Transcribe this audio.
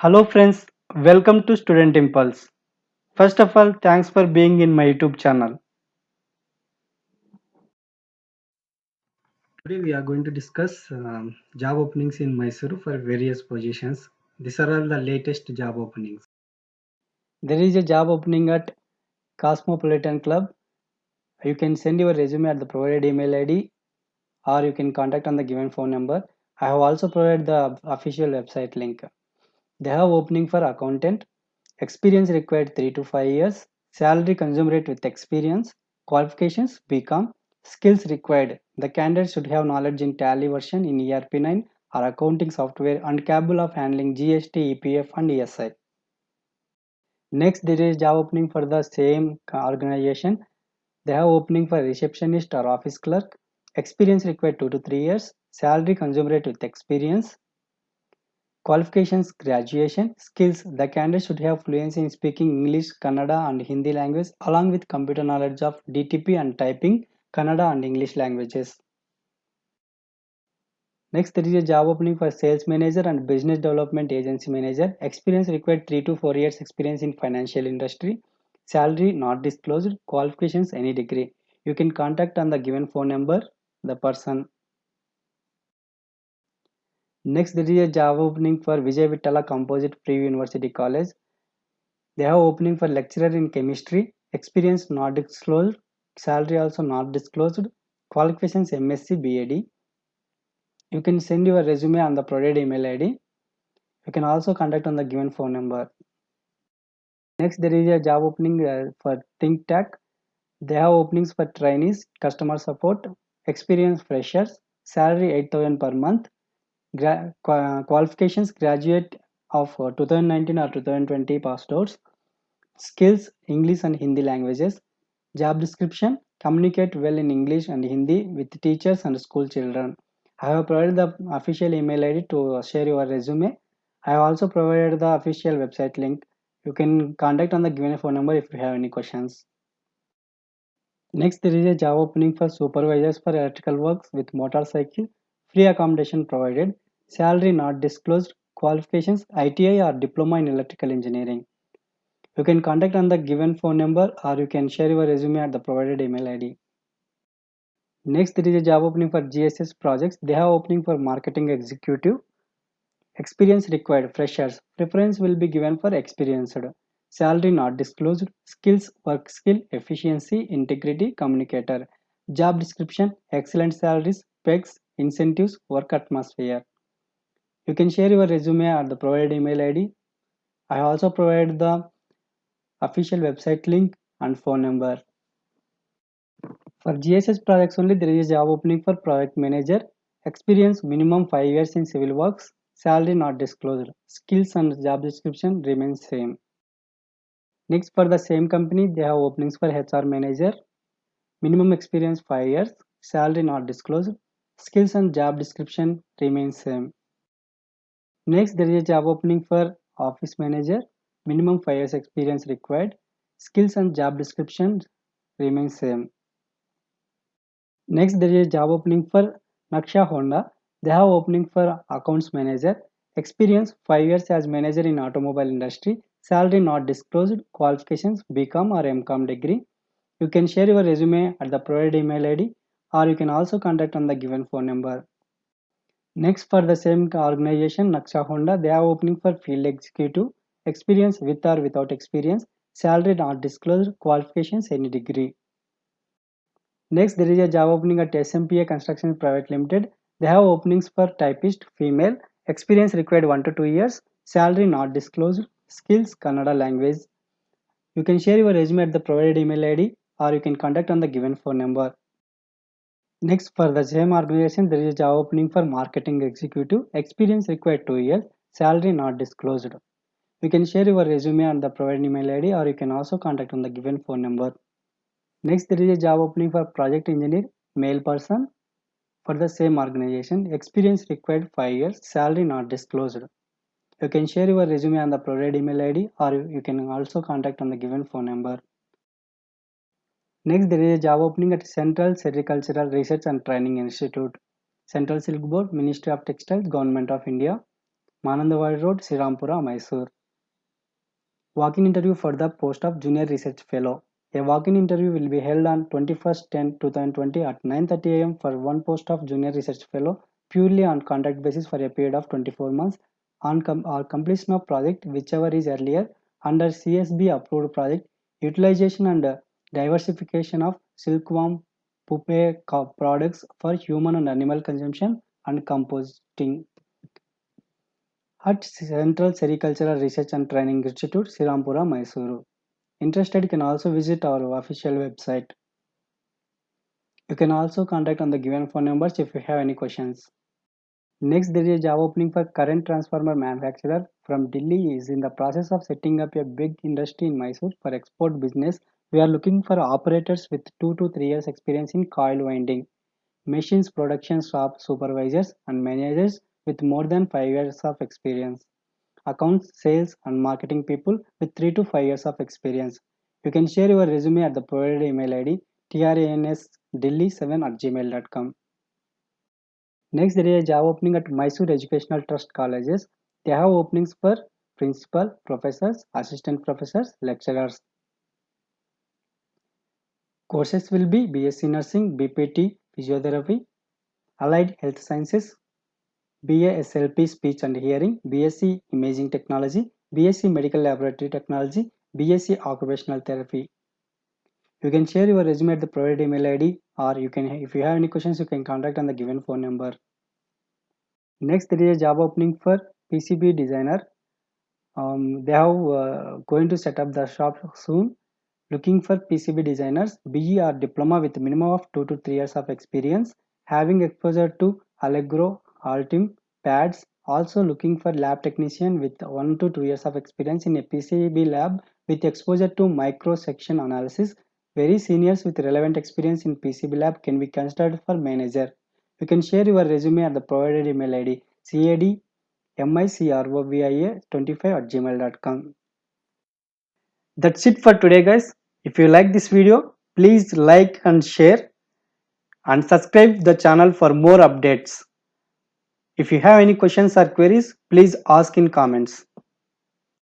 Hello friends, welcome to Student Impulse. First of all, thanks for being in my YouTube channel. Today we are going to discuss job openings in Mysuru for various positions. These are all the latest job openings. There is a job opening at Cosmopolitan Club. You can send your resume at the provided email ID or you can contact on the given phone number. I have also provided the official website link. They have opening for accountant. Experience required 3 to 5 years. Salary commensurate with experience. Qualifications BCom. Skills required. The candidate should have knowledge in Tally version in ERP9 or accounting software and capable of handling GST, EPF and ESI. Next, there is job opening for the same organization. They have opening for receptionist or office clerk. Experience required 2 to 3 years. Salary commensurate with experience. Qualifications graduation. Skills the candidate should have fluency in speaking English, Kannada and Hindi language along with computer knowledge of DTP and typing Kannada and English languages. Next, there is a job opening for sales manager and business development agency manager. Experience required 3 to 4 years experience in financial industry. Salary not disclosed. Qualifications any degree. You can contact on the given phone number the person. Next, there is a job opening for Vijay Vittala Composite Pre University College. They have opening for lecturer in chemistry. Experience not disclosed. Salary also not disclosed. Qualifications MSc BAD. You can send your resume on the provided email ID. You can also contact on the given phone number. Next, there is a job opening for Think Tech. They have openings for trainees, customer support, experienced freshers, salary 8,000 per month. Qualifications graduate of 2019 or 2020 passed outs. Skills English and Hindi languages. Job description communicate well in English and Hindi with teachers and school children. I have provided the official email ID to share your resume. I have also provided the official website link. You can contact on the given phone number if you have any questions. Next, there is a job opening for supervisors for electrical works with motorcycle. Free accommodation provided. Salary not disclosed. Qualifications ITI or diploma in electrical engineering. You can contact on the given phone number or you can share your resume at the provided email ID. Next, there is a job opening for GSS projects. They have opening for marketing executive. Experience required freshers. Preference will be given for experienced. Salary not disclosed. Skills work skill, efficiency, integrity, communicator. Job description excellent salaries, pegs, incentives, work atmosphere. You can share your resume at the provided email ID. I also provided the official website link and phone number. For GSS projects only, there is a job opening for project manager. Experience minimum 5 years in civil works. Salary not disclosed. Skills and job description remain same. Next, for the same company, they have openings for HR manager. Minimum experience 5 years. Salary not disclosed. Skills and job description remain same. Next, there is a job opening for office manager. Minimum 5 years experience required. Skills and job description remain same. Next, there is a job opening for Naksha Honda. They have opening for accounts manager. Experience 5 years as manager in automobile industry. Salary not disclosed. Qualifications BCom or MCom degree. You can share your resume at the provided email ID or you can also contact on the given phone number. Next, for the same organization, Naksha Honda, they are opening for field executive. Experience with or without experience. Salary not disclosed. Qualifications any degree. Next, there is a job opening at SMPA Construction Private Limited. They have openings for typist, female. Experience required 1 to 2 years. Salary not disclosed. Skills Kannada language. You can share your resume at the provided email ID or you can contact on the given phone number. Next, for the same organization, there is a job opening for marketing executive. Experience required 2 years. Salary not disclosed. You can share your resume on the provided email ID or you can also contact on the given phone number. Next, there is a job opening for project engineer, male person for the same organization. Experience required 5 years, salary not disclosed. You can share your resume on the provided email ID or you can also contact on the given phone number. Next, there is a job opening at Central Sericultural Research and Training Institute, Central Silk Board, Ministry of Textiles, Government of India. Manandawadi Road, Srirampura, Mysore. Walk-in interview for the post of Junior Research Fellow. A walk-in interview will be held on 21st-10-2020 at 9:30 a.m. for one post of Junior Research Fellow, purely on contract basis for a period of 24 months on or completion of project, whichever is earlier, under CSB approved project, utilization and diversification of silkworm pupae products for human and animal consumption and composting at Central Sericultural Research and Training Institute, Srirampura, Mysuru. Interested can also visit our official website. You can also contact on the given phone numbers if you have any questions. Next, there is a job opening for current transformer manufacturer from Delhi is in the process of setting up a big industry in Mysore for export business. We are looking for operators with 2 to 3 years experience in coil winding, machines production shop supervisors and managers with more than 5 years of experience. Accounts, sales, and marketing people with 3 to 5 years of experience. You can share your resume at the provided email ID transdelhi7@gmail.com. Next, there is a job opening at Mysore Educational Trust Colleges. They have openings for principal, professors, assistant professors, lecturers. Courses will be BSc Nursing, BPT, Physiotherapy, Allied Health Sciences, BA SLP Speech and Hearing, BSc Imaging Technology, BSc Medical Laboratory Technology, BSc Occupational Therapy. You can share your resume at the provided email ID, or you can, if you have any questions, you can contact on the given phone number. Next, there is a job opening for PCB designer. They have going to set up the shop soon. Looking for PCB designers, BE or diploma with minimum of 2 to 3 years of experience, having exposure to Allegro, Altium, pads. Also looking for lab technician with 1 to 2 years of experience in a PCB lab with exposure to micro section analysis. Very seniors with relevant experience in PCB lab can be considered for manager. You can share your resume at the provided email ID cadmicrovia25@gmail.com. That's it for today, guys. If you like this video, please like and share and subscribe the channel for more updates. If you have any questions or queries, please ask in comments.